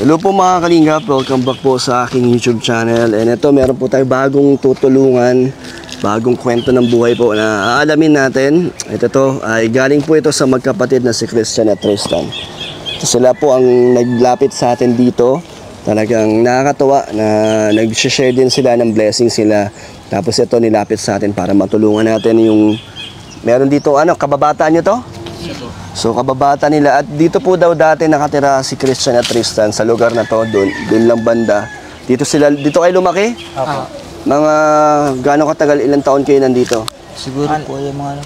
Hello po mga kalingap, welcome back po sa aking YouTube channel. And ito, meron po tayo bagong tutulungan, bagong kwento ng buhay po na aalamin natin. Ito ay galing po ito sa magkapatid na si Christian at Tristan. Sila po ang naglapit sa atin dito. Talagang nakakatuwa na nag-share din sila ng blessing sila. Tapos ito nilapit sa atin para matulungan natin yung meron dito, kababataan nyo to? So kababata nila at dito po daw dati nakatira si Christian at Tristan sa lugar na to, doon lang banda. Dito kayo lumaki? Opo. Mga gaano katagal, ilang taon kayo nandito? Siguro po yung mga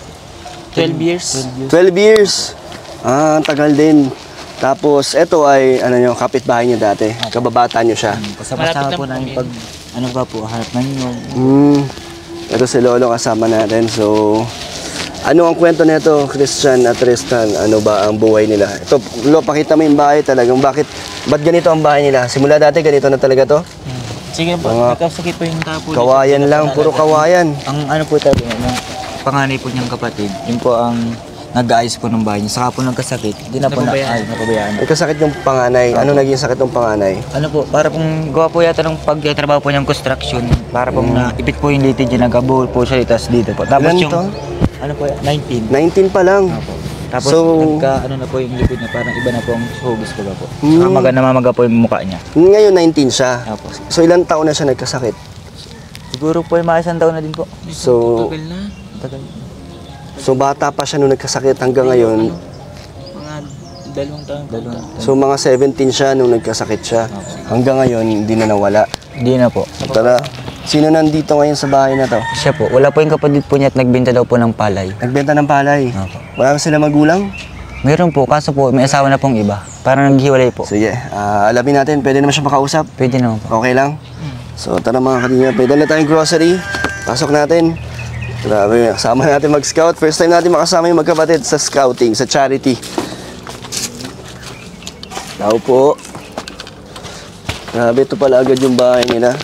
12 years. 12 years. Ah, tagal din. Tapos ito ay kapitbahay niyo dati. Kababata niyo siya. Kasama po namin pag hanap na ninyo. Ito si Lolo kasama natin. So ano ang kwento nito, Christian at Tristan? Ano ba ang buhay nila? Ito, Lo, pakita mo yung bahay talagang. Ba't ganito ang bahay nila? Simula dati, ganito na talaga to? Sige po, nagkasakit po yung tapo. Kawayan lang, puro kawayan. Ang po tayo, panganay po niyang kapatid, yun po ang nag-aayos po ng bahay niya. Saka po nagkasakit, hindi na po napabayaan. Nagkasakit yung panganay. Ano naging sakit ng panganay? Ano po, para pong gawa po yata ng pagtrabaho po niyang construction. Para pong naipit po yung litid niya, nagabuhol po siya, itas dito po. Tapos Ilan yung, to? 19. 19 pa lang. Opo. Tapos So, na po yung lipid na parang iba na po ang hugis ko po. Saka namamaga po yung mukha niya. Ngayon 19 siya. Opo. So ilang taon na siya nagkasakit? Siguro po yung mga isang taon na din po. So, Tagal. so bata pa siya nung nagkasakit hanggang ngayon. Mga 2 taon. So mga 17 siya nung nagkasakit siya. Hanggang ngayon hindi na nawala. Hindi na po. Tara, sino nandito ngayon sa bahay na to? Siya po. Wala po yung kapatid po niya at nagbenta daw po ng palay. Nagbenta ng palay. Opo. Wala ba sila magulang? Meron po, kaso po may asawa na pong iba. Parang naghiwalay po. Sige, alamin natin. Pwede naman siya makausap. Pwede naman po. Okay lang? So tara mga kanina, pwede na tayong grocery. Pasok natin. Grabe, kasama natin mag-scout. First time natin makasama yung magkapatid sa scouting, sa charity. Tao po. Grabe, ito pala agad yung bahay nila.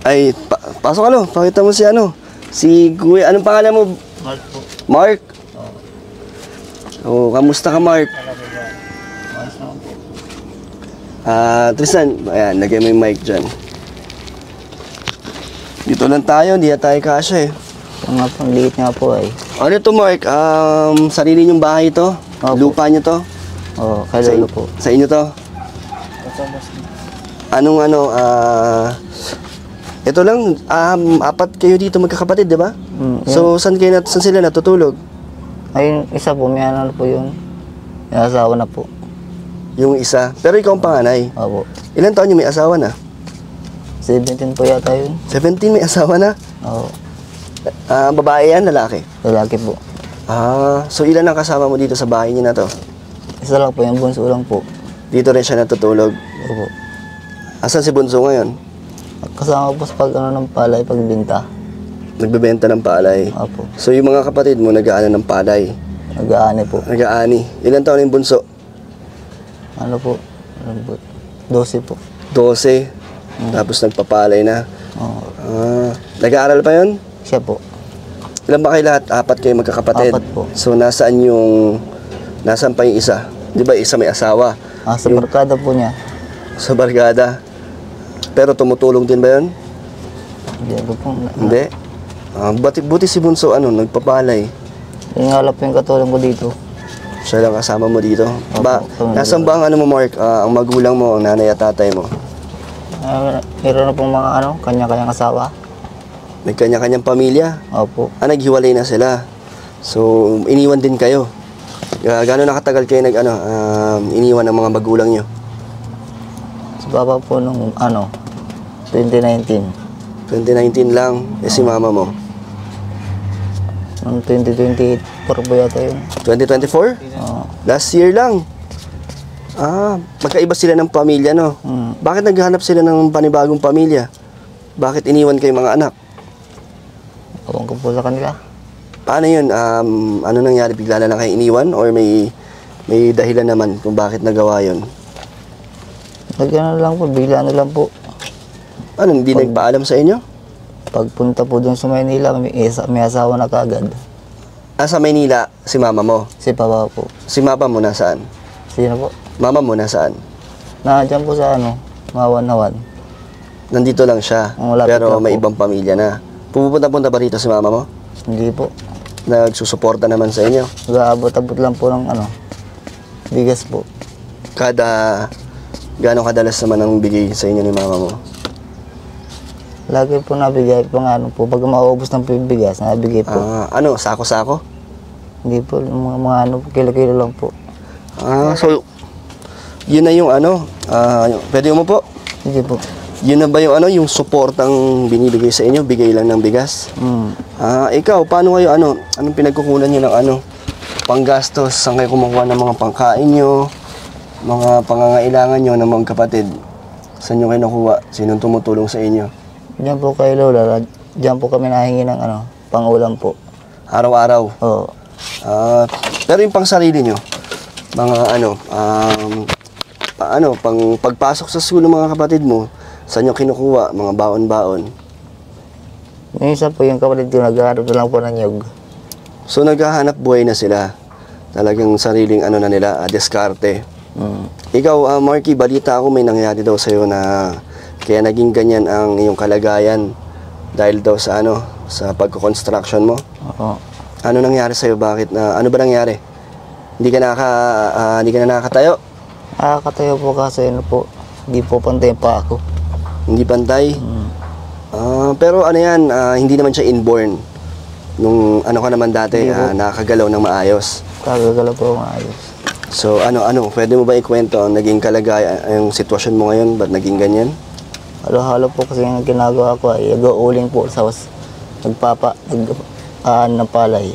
Ay, pasok pakita mo si Kuya, anong pangalan mo? Mark po. Mark? Oh, kamusta ka, Mark? Tristan, ayan, lagay mo yung mic dyan. Dito lang tayo, hindi na tayo kasya eh. Ang liit nga po ay. Ano to, Mark? Sarili nyong bahay to? Opo. Lupa nyo to? Oo, kay Lolo po. Sa inyo to? Ito lang, apat kayo dito magkakapatid, di ba? So, saan sila natutulog? Ayun, isa po, may po yun. May asawa na po. Yung isa. Pero ikaw ang panganay. Opo. Ilan taon yung may asawa na? 17 po yata yun. 17 may asawa na? Oo. Babae yan, lalaki? Lalaki po. So ilan ang kasama mo dito sa bahay niyo na to? Isa lang po, yung bunso lang po. Dito rin siya natutulog? Opo. Asan si Bunso ngayon? Kasama po sa ng palay, pagbinta. Nagbebenta ng palay? Opo. So yung mga kapatid mo nag-aano ng palay? Nag-aani po. Nag-aani. Ilan taon yung Bunso? Ano po? 12 po. 12. Tapos nagpapalay na. Oo. Nag-aaral pa yun? Siya po. Ilan ba kayo lahat? Apat kayo magkakapatid? 4 po. So nasaan pa yung isa? Di ba isa may asawa? Sa barkada po niya. Sa barkada. Pero tumutulong din ba yun? Hindi ko po. Hindi. Buti si Bunso nagpapalay. Yung nga lang po yung katulong ko dito. Siya lang kasama mo dito. Opo, Nasaan ba ang Mark? Ang magulang mo, ang nanay at tatay mo? Meron na pong mga kanya-kanyang asawa. May kanya-kanyang pamilya? Opo. Naghiwalay na sila. So, iniwan din kayo. Gano'n nakatagal kayo iniwan ng mga magulang nyo? Si Papa po nung 2019. 2019 lang. Si mama mo? Noong 2028 po yata yun. 2024? Oo. Last year lang. Magkaiba sila ng pamilya, no? Bakit naghahanap sila ng panibagong pamilya? Bakit iniwan kayo mga anak? Awang ko po sa kanila. Paano yun? Ano nangyari? Bigla na lang kayo iniwan? Or may dahilan naman kung bakit nagawa yun? Lang po, bigla na lang po. Hindi nagpaalam sa inyo? Pagpunta po dun sa Maynila, may asawa na kagad. Sa Maynila, si mama mo? Si Papa po. Si mama mo nasaan? Sino po? Mama mo nasaan? Nandiyan po sa Mawan-Hawan. Nandito lang siya, Malapit pero lang may po. ibang pamilya na. Pumupunta-punta ba rito si mama mo? Hindi po. Nagsusuporta naman sa inyo? Nag-aabot-abot lang po ng bigas po. Gaano kadalas naman ang bigay sa inyo ni mama mo? Lagi po nabigay po po. Pag maubos ng bigas, nabigay po. Sako-sako? Hindi po, mga kilo-kilo lang po. So, yun na yung pwede mo po? Hindi po. Yun na ba yung yung suportang binibigay sa inyo? Bigay lang ng bigas? Ikaw, paano kayo, anong pinagkukunan nyo ng panggastos? Saan kayo kumukuha ng mga pangkain nyo? Mga pangangailangan nyo ng mga kapatid? Saan nyo kayo nakuha? Sinong tumutulong sa inyo? Diyan po kay Lola, diyan po kami nahingi ng pang-ulam po. Araw-araw? Oo. Pero yung pang sarili nyo, mga pang pagpasok sa school ng mga kapatid mo, saan nyo kinukuha? Mga baon-baon? Minsan po yung kapatid ko, nag-aarap na lang po ng nyug. So naghahanap buhay na sila. Talagang sariling na nila, diskarte. Ikaw, Marky, balita ako may nangyari daw sa'yo na kaya naging ganyan ang iyong kalagayan dahil daw sa sa pagko-construction mo. Oo. Ano nangyari sa'yo? Bakit? Ano ba nangyari? Hindi ka na nakakatayo? Nakakatayo po kasi hindi po pantay pa ako. Hindi pantay? Pero yan, hindi naman siya inborn. Nung ka naman dati, nakakagalaw ng maayos. Kagagala po maayos. So pwede mo ba ikwento ang naging kalagayan, yung sitwasyon mo ngayon? Ba't naging ganyan? Halo-halo po kasi yung ginagawa ko ay nag-uuling po sa ng palay.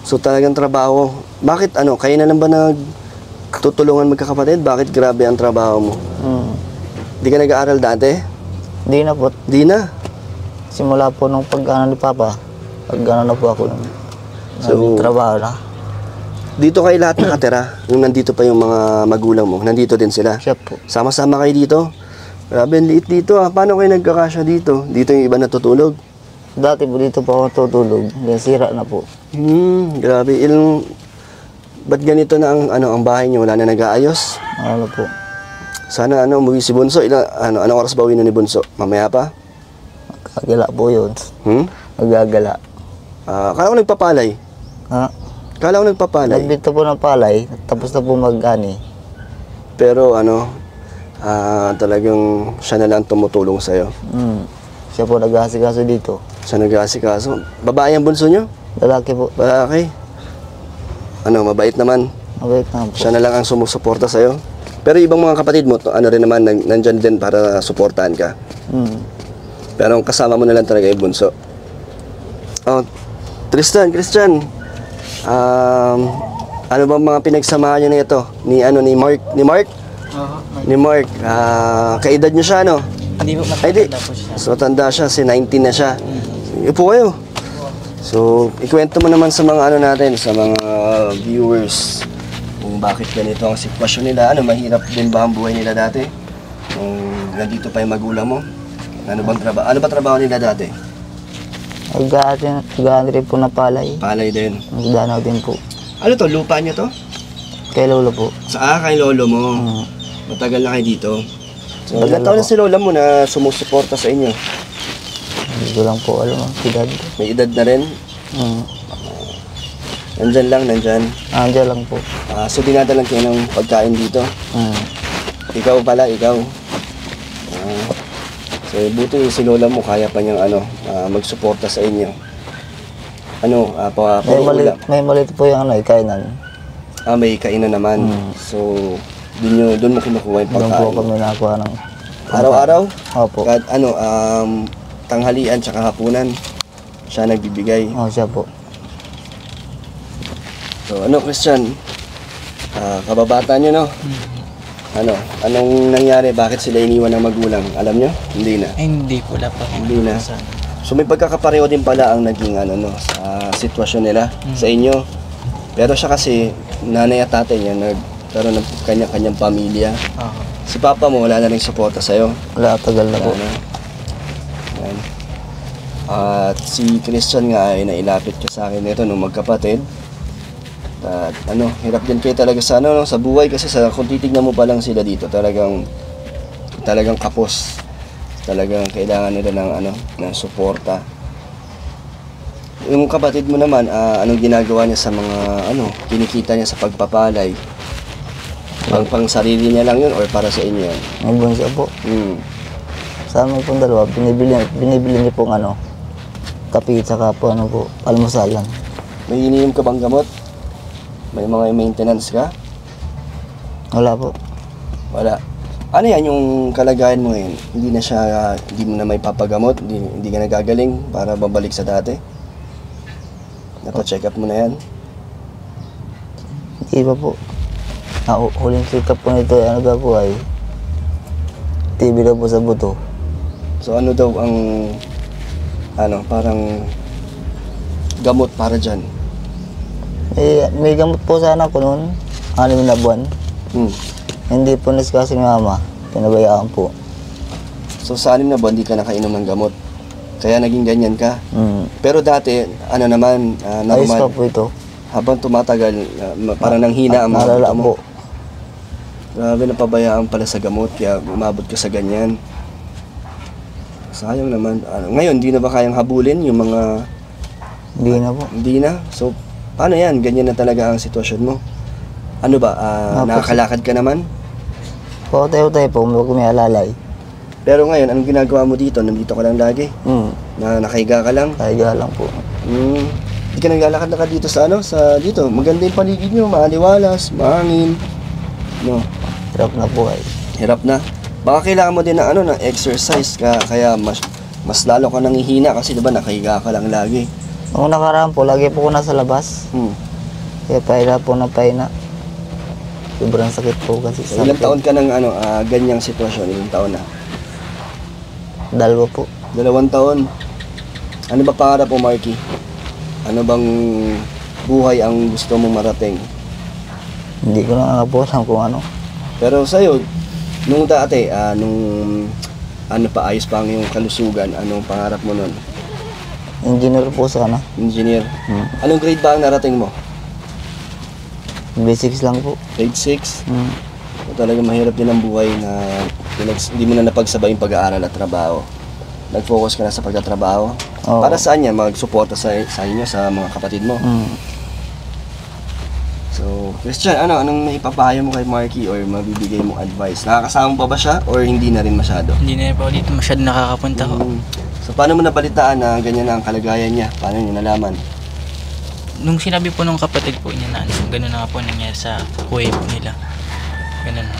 So talagang trabaho. Bakit kayo na lang ba nagtutulungan magkakapatid? Bakit grabe ang trabaho mo? Di ka nag-aaral dati? Di na po. Di na. Simula po nung ni Papa, na po ako trabaho na. Dito kayo lahat nakatira? Yung nandito pa yung mga magulang mo, nandito din sila? Siya po. Sama-sama kayo dito? Grabe, ang liit dito Paano kayo nagkakasya dito? Dito yung iba natutulog? Dati po dito po ako tutulog. Sira na po. Grabe. Ba't ganito na ang bahay niyo? Wala na nag-aayos? Ano po. Sana umuwi si Bunso. Anong oras ba uwi na ni Bunso? Mamaya pa? Magagala po yun. Magagala. Kala ko nagpapalay. Kala ko nagpapalay. Nagbito po ng palay. Tapos na po mag-ani. Pero talagang siya na lang tumutulong sa'yo. Siya po nag-asikaso dito. Siya nag-aasikaso. Babae ang bunso nyo? Lalaki po. Lalaki. Mabait naman. Mabait naman po. Siya na lang ang sumusuporta sa'yo. Pero ibang mga kapatid mo, rin naman, nandyan din para suportahan ka. Pero ang kasama mo na lang talaga yung bunso. Christian. Ano ba mga pinagsamahan nyo na ito? Ni Mark? Ni Mark. Kaedad nyo siya, Hindi po matanda po siya. So, tanda siya. 19 na siya. Upo kayo. So, ikwento mo naman sa mga natin, sa mga viewers, kung bakit ganito ang sitwasyon nila. Mahirap din ba ang buhay nila dati? Kung nandito pa yung magulang mo? Ano ba trabaho nila dati? Nag-aani rin po na palay. Palay din. Nagdanaw din po. Ano to? Lupa niyo to? Kay Lolo po. Kay lolo mo. Matagal na kayo dito. So, Matagal ilan taon na na si lola mo na sumusuporta sa inyo? Hindi ko lang po alam ang edad. May edad na rin? Nandyan lang. Andiyan lang po. So, dinadalang kayo ng pagkain dito? Ikaw pala. So, buti si lola mo, kaya pa niyang magsuporta sa inyo. May maliit po yung kainan. May kainan naman. So, doon mo kinukuha yung Doon po pagkain. kami nakuha ng Araw-araw? Opo. Tanghalian tsaka hapunan, siya nagbibigay. Siya po. So, Christian? Kababata nyo, Anong nangyari? Bakit sila iniwan ng magulang? Alam nyo? Hindi na. Hindi po dapat. Hindi na. So, may pagkakapareho din pala ang naging sa sitwasyon nila sa inyo. Pero siya kasi, nanay at tatay niya, nagkaroon ng kanya-kanyang pamilya. Si papa mo, wala na rin suporta sa'yo. Wala, tagal na po. Yan. At si Christian nga ay nailapit ka sa akin nito nung magkapatid. At hirap din kayo talaga sa no, sa buhay kasi kung titignan mo pa lang sila dito, talagang kapos. Talagang kailangan nila ng suporta. Yung kapatid mo naman, anong ginagawa niya sa mga kinikita niya sa pagpapalay? Pang sarili niya lang yun or para sa inyo yan? Ang bunso po. Sa amin pong dalawa, binibili niyo pong kape tsaka po almusalan. May ininom ka bang gamot? May mga maintenance ka? Wala po. Wala. Ano yan yung kalagayan mo yun? Hindi mo na may papagamot? Hindi ka nagagaling para babalik sa dati? Napacheck up mo na yan? Hindi pa po. Huling check up po nito, po ay TB daw po sa buto. So ano daw ang parang gamot para dyan? May gamot po sana ko noon, 6 na buwan. Hindi po naskasi ni mama, pinabayaan po. So sa 6 na buwan, di ka nakainom ng gamot. Kaya naging ganyan ka. Pero dati, naman, Ayos pa normal. po ito. Habang tumatagal, parang nanghina ang mga Nalala buto mo. po. Grabe, napabayaan pala sa gamot, kaya umabot ka sa ganyan. Sayang naman. Ngayon, di na ba kayang habulin yung mga... Hindi na po. Hindi na? So, paano yan? Ganyan na talaga ang sitwasyon mo. Ano ba? Nakakalakad ka naman? Tayo po, kung may alalay. Pero ngayon, anong ginagawa mo dito? Nandito ka lang lagi? Na nakahiga ka lang? Kaya lang po. Hindi ka naglalakad-lakad dito sa dito. Maganda yung paligid nyo, maaliwalas, mahangin. No. Hirap na po ay. Hirap na. Baka kailangan mo din ng exercise ka, kaya mas lalo ka nangihina kasi diba nakahiga ka lang lagi. Nung nakaraan po, lagi po ko nasa labas. Kaya paila po na paina. Sobrang sakit po kasi sa Ilang taon ka ng ganyang sitwasyon? Ilang taon na? 2 po. 2 taon. Ano ba pangarap mo, Marky? Ano bang buhay ang gusto mong marating? Hindi ko na po alam kung ano. Pero sa'yo, nung dati, ayos pa ang iyong kalusugan, anong pangarap mo nun? Engineer po sana. Engineer? Anong grade ba ang narating mo? Basics lang po. Grade 6? So, talagang mahirap din ang buhay na hindi mo na napagsabay yung pag-aaral at trabaho. Nag-focus ka na sa pagtatrabaho. Oo. Para saan yan? Magsuporta sa inyo, sa mga kapatid mo. So, Christian, anong maipapayo mo kay Marky or mabibigay mong advice? Nakakasama mo pa ba siya or hindi na rin masyado? Hindi na po dito masyado nakakapunta ko. So, paano mo nabalitaan na ganyan na ang kalagayan niya? Paano niyo nalaman? Nung sinabi po nung kapatid po niya na gano'n na nga po nangyari sa kuya po nila. Ganun.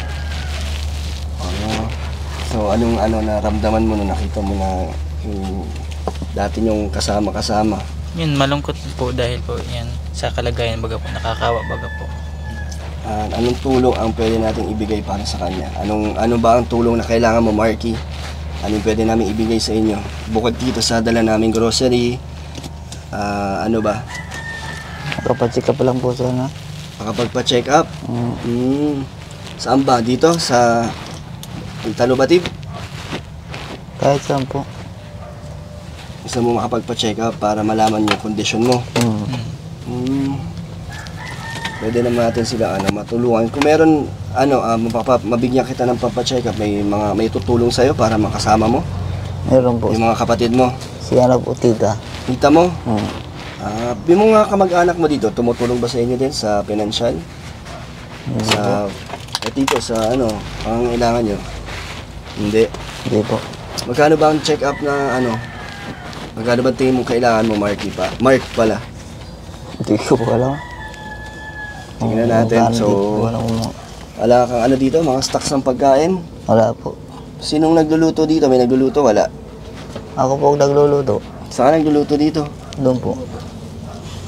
So, anong naramdaman mo nung nakita mo na dati niyong kasama-kasama? Yun, malungkot po dahil po yan sa kalagayan baga po, nakakawa baga po. Anong tulong ang pwede nating ibigay para sa kanya? Ano ba ang tulong na kailangan mo, Marky? Anong pwede namin ibigay sa inyo? Bukod dito sa dala naming grocery, ano ba? Kapag-check up lang po sana. Makapagpa-check up? Saan ba? Dito? Sa Talubatib? Kahit saan po. Gusto mo makapagpa-check up para malaman yung kondisyon mo? Pwede naman natin sila matulungan. Kung meron mabigyan kita ng papa-check up, may tutulong sa'yo para makasama mo? Meron po. Yung mga kapatid mo? Si po, tita. Tita mo? Yung mga kamag-anak mo dito, tumutulong ba sa inyo din sa financial? Dito sa pangangailangan nyo? Hindi. Hindi po. Magkano ba ang check up na magkano ba tingin mo kailangan mo, Marky pa? Mark pala. Hindi ko po alam. Tingnan natin. So, wala kang dito, mga stocks ng pagkain? Wala po. Sinong nagluluto dito? May nagluluto? Wala. Ako po nagluluto. Saan nagluluto dito? Doon po.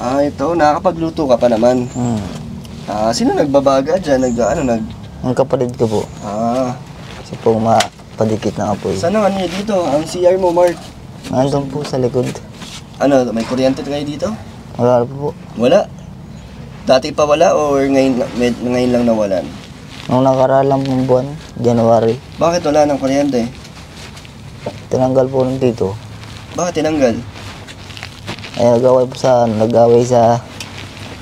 Ito, nakakapagluto ka pa naman. Sino nagbabaga dyan? Ang kapatid ko po. Kasi po mapadikit na apoy. Saan ang niya dito? Ang CR mo, Mark? Nandun po sa likod. May kuryente kayo dito? Wala po. Wala? Dati pa wala or ngayon lang nawalan? Nung nakaraan lang pong buwan, January, Bakit wala ng kuryente? tinanggal po ng tito. Bakit tinanggal? Ay nag-away sa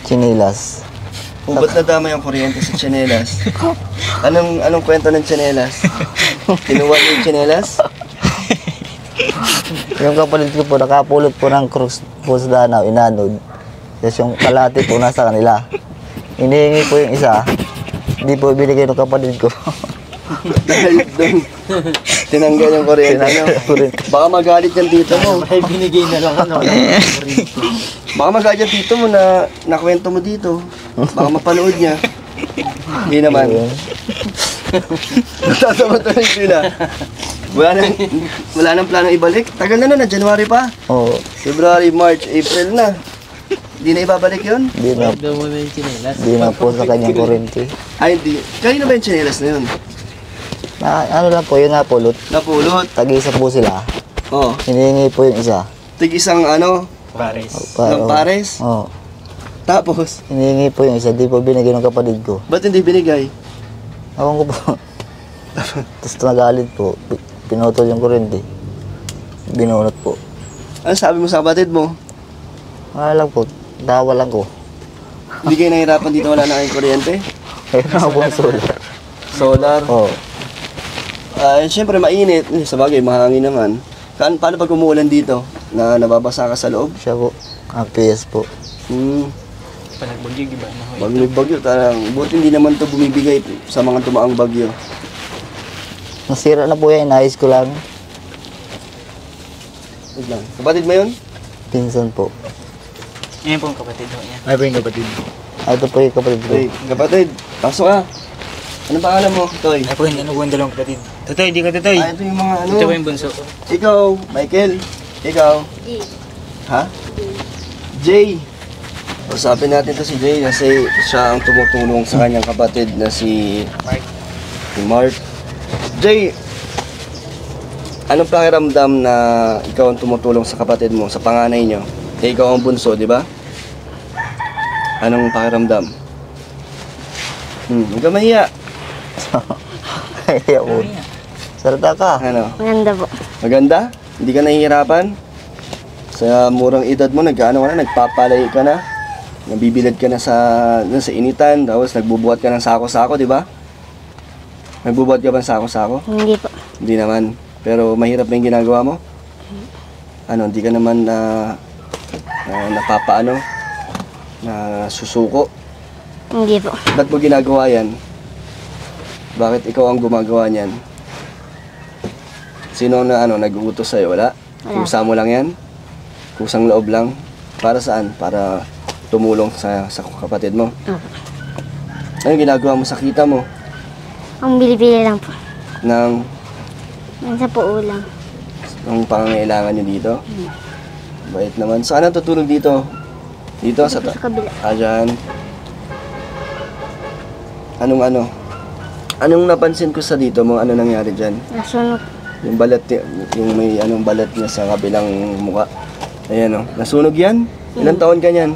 chinilas. Ba't nadama yung kuryente sa tsinelas? Anong kwento ng tsinelas? Kinuha niyo yung tsinelas? Yung kapatid ko po, nakapulot po ng crux po sa danaw, inanod. Tapos yung kalahati po nasa kanila. Hinihingi po yung isa, hindi po binigay ng kapatid ko. Dahil doon, tinanggal yung kuryente. Baka magalit yung tito mo. Ay, binigay na lang ano. Baka magalit yung tito mo na nakwento mo dito. Baka mapanood niya. Hindi naman. Natatawa tuloy sila. Wala nang planong ibalik. Tagal na January pa. Oo, February, March, April na. Hindi na ibabalik yun? hindi na, Daw mo na yung chinelas. di na po sa kanyang kuryente. Ay, hindi. Kanina ba yung tsinelas na yun? Ano lang po, yung napulot. Napulot. Tag-isa po sila. Oh. Hinihingi po yung isa. Tig isang Pares. ng pares. Oo. Tapos, Hinihingi po yung isa, di po binigay ng kapatid ko. ba't hindi binigay? Ewan ko po. Tapos nagalit po. Pinutol yung kuryente. Binunot po. Ano sabi mo sa kapatid mo? Wala lang po. Dawa lang ko. Hindi kayo nahirapan dito, wala na kayong kuryente? Kaya po ang solar. Solar. Oo. Siyempre mainit. Sabagay, mahangin naman. Paano pag umuulan dito? Na nababasa ka sa loob? Siya po. Ang PS po. Panagbagyo, iba na ho. Pag may bagyo, buti hindi naman to bumibigay sa mga tumaang bagyo. Nasira na po yan. Inayos ko lang. Wait lang. Kapatid mo yun? Pinsan po. Ngayon po ang kapatid ho niya. Ay po yung kapatid. Ito po yung kapatid ko. Hey, kapatid, pasok ka. Ano pangalan mo, Toy? Ay po, hindi ano po yung dalawang kapatid. Tutoy, di ka tutoy. Ito yung mga Ito po yung bunso. Ikaw, Michael. Ikaw. Ha? Jay. Usapin natin to si Jay kasi siya ang tumutulong sa kanyang kapatid na si Mark. Jay, anong pakiramdam na ikaw ang tumutulong sa kapatid mo, sa panganay nyo? Eh, ikaw ang bunso, di ba? Anong pakiramdam? Huwag ka mahiya. Kaya po. Salita ka. Ano? Maganda po. Maganda? Hindi ka nahihirapan? Sa murang edad mo, nagpapalay ka na. Nabibilad ka na sa initan, tapos nagbubuhat ka ng sako-sako, di ba? Nagbubuhat ka ba ng sako-sako? Hindi po. Hindi naman. Pero mahirap na yung ginagawa mo? Hindi ka naman na susuko? Hindi po. Ba't mo ginagawa yan? Bakit ikaw ang gumagawa niyan? Sino na nag-uutos sa'yo? Wala? Wala. Kusa mo lang yan? Kusang loob lang? Para saan? Para tumulong sa kapatid mo? Opo. Ano ginagawa mo sa kita mo? Ang bili-bili lang po. Ng Minsan po ulam. pangangailangan nyo dito? Bait naman. Saan ang tutulog dito? Dito? Sa kabila. Dyan. Anong napansin ko sa dito mo? Ano nangyari dyan? Nasunog. Yung balat, yung may balat niya sa kabilang muka. Ayan nasunog yan? Ilang taon ka niyan?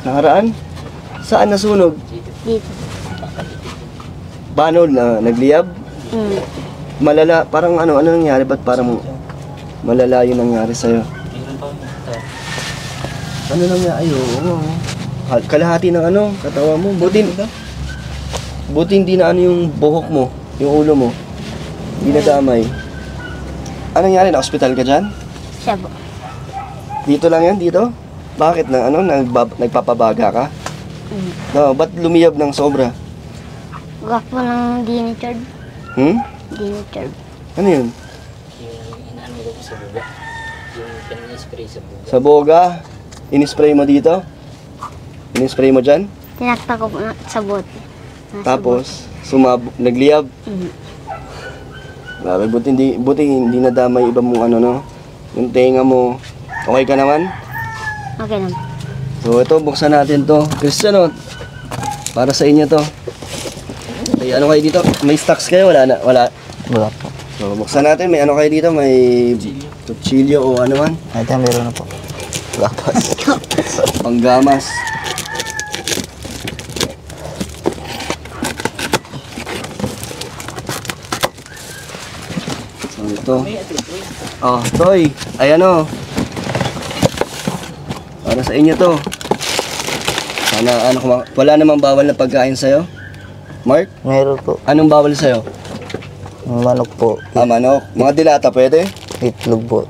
Nakaraan? Saan nasunog? Dito. Paano? Nagliyab? Malala, parang ano nangyari? Ba't parang malala yung nangyari sa'yo? Ano nangyari? Kalahati ng katawa mo. Buti hindi na yung buhok mo, yung ulo mo. Hindi nadamay. Ano nangyari? Na-hospital ka dyan? Siya po. Dito lang yan? Dito? Bakit? Nagpapabaga ka? No, ba't lumiyab ng sobra? Gwapo ng Dinichard. Dinichard. Ano yun? Inaano ko po sa buga. Yung pinaspray sa buga. Sa boga? In-spray mo dito? In-spray mo dyan? Tinakta ko po sa bote. Tapos, nagliyab? Grabe, buti hindi nadamay iba mong yung tenga mo. Okay ka naman? Okay naman. So ito, buksan natin to. Christian, para sa inyo to. May kayo dito? May stocks kayo? Wala na? Wala. Wala po. So buksan natin, may kayo dito? May tutsilyo o ano man? Ito, meron na po. Gapas. Panggamas. So ito. Toy. Ayan para sa inyo to. Wala namang bawal na pagkain sa'yo? Mark? Meron po. Anong bawal sa'yo? Manok po. Manok. Mga dilata pwede? Itlog po.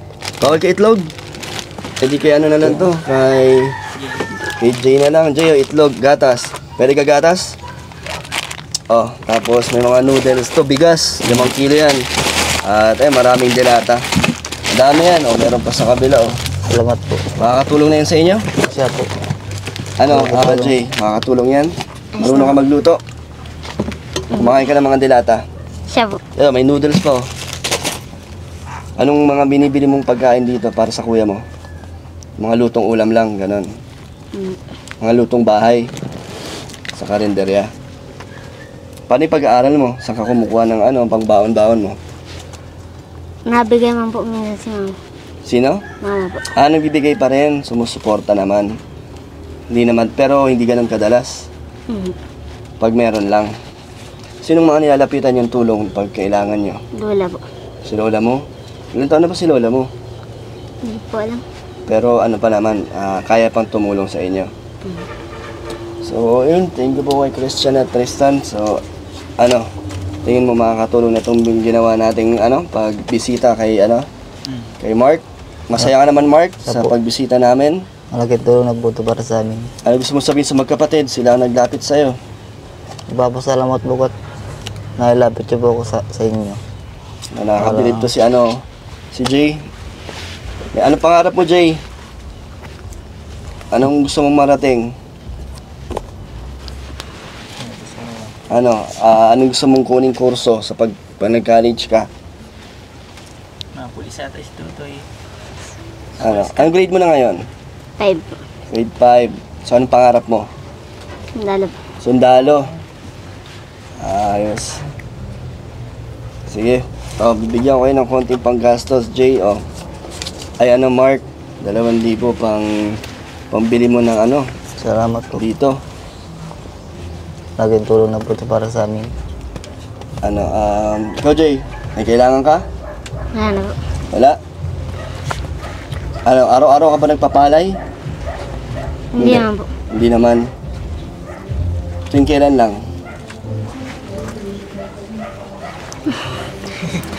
Bawal ka itlog? Pwede kay ano na lang to? Kay Jay na lang. Jay, itlog, gatas. Pwede ka gatas? Oh, tapos may mga noodles to, bigas. 5 kilo yan. At maraming dilata. Dami yan. Oh, meron pa sa kabila. Oh. Salamat po. Makakatulong na yan sa inyo? Siya po. Jay, makakatulong yan? Marunong ka magluto? Kumakain ka ng mga dilata? Siya po. May noodles pa. Oh. Anong mga binibili mong pagkain dito para sa kuya mo? Mga lutong ulam lang, ganon. Mga lutong bahay. Sa karinderya. Paano yung pag-aaral mo? Saan ka kumukuha ng pang-baon-baon mo? Nabigay man po minsan si mama. Sino? Mama po. Nagbibigay pa rin. Sumusuporta naman. Hindi naman, pero hindi ganun kadalas. Pag meron lang. Sinong mga nilalapitan yung tulong pag kailangan nyo? Lola po. Si lola mo? Ilan taon na ba si lola mo? Hindi po alam. Pero ano pa naman, kaya pang tumulong sa inyo. So, yun. Thank you po kay Christian at Tristan. So, tingin mo makakatulong na itong ginawa nating pagbisita kay kay Mark. Masaya ka naman, Mark, sa pagbisita namin. Malaking tulong na po ito para sa amin. Ano gusto mo sabihin sa magkapatid? Sila ang naglapit sa'yo. Nagpapasalamat po at nailapit siya po ako sa inyo. Nakakabilib to si Jay. Ano pangarap mo, Jay? Anong gusto mong marating? Anong gusto mong kuning kurso sa pag nag-college ka? Mga pulisata si Tutoy. Anong grade mo na ngayon? 5 po. Grade 5. So, anong pangarap mo? Sundalo po. Sundalo. Ayos. Sige. Bibigyan ko kayo ng konting panggastos, Jay. Mark. 2,000 pambili mo ng Salamat po. dito. Malaking tulong na po ito para sa amin. Ikaw, Jay, may kailangan ka? Wala na po. Wala? Araw-araw ka ba nagpapalay? Hindi naman po. Hindi naman. Tuwing kailan lang?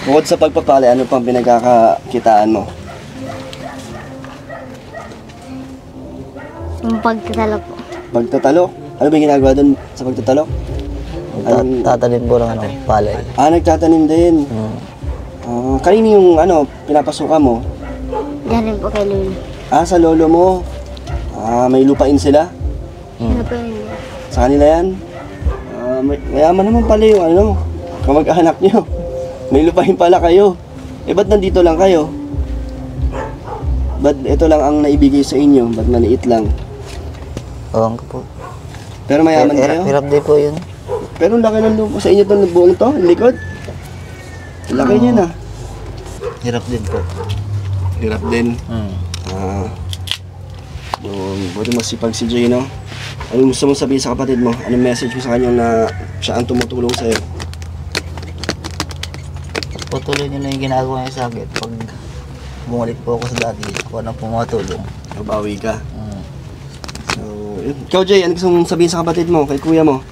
Bukod sa pagpapalay, ano pang pinagkakakitaan mo? Yung pagtatalo po. Pagtatalok? Ano ba yung ginagawa doon sa pagtatalok? Tatanim po ng palay. Nagtatanim din. Kanino yung pinapasukan mo? Diyan rin po kay Lolo. Sa lolo mo. May lupain sila? Ano po yun? Sa kanila yan? Mayaman naman pala yung kamag-anak nyo. May lupain pala kayo. Ba't nandito lang kayo? Ba't ito lang ang naibigay sa inyo? Ba't maliit lang? Ewan ko po. Pero mayaman kayo? Hirap din po yun. Pero ang laki ng lupa sa inyo itong buong to, ang likod. Ang laki niya na. Hirap din po. Hirap din. Buti masipag si Jay, no? Ano gusto mong sabihin sa kapatid mo? Anong message mo sa kanya na siya ang tumutulong sa'yo? Patuloy niyo na yung ginagawa niya sa akin. Pag bumalik po ako sa dati, ako na po matulong. Mabawi ka. So, yun. Ikaw, Jay, ano gusto mong sabihin sa kapatid mo, kay kuya mo?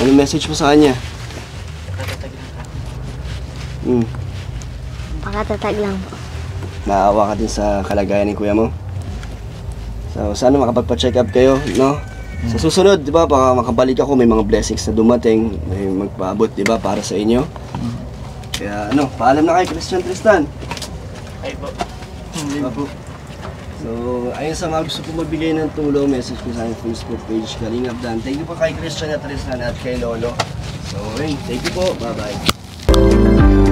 Anong message mo sa kanya? Pakatatag lang po. Naawa ka din sa kalagayan ni kuya mo? So, sana makapagpa-check up kayo, no? Sa susunod, di ba, baka makabalik ako, may mga blessings na dumating, may magpaabot, di ba, para sa inyo. Kaya, paalam na kayo, Christian Tristan. Ay po. Po. So, ayun sa mga gusto po magbigay ng tulong, message ko sa aking Facebook page, Kalingap Dan. Thank you po kay Christian at Tristan at kay Lolo. So, thank you po. Bye-bye.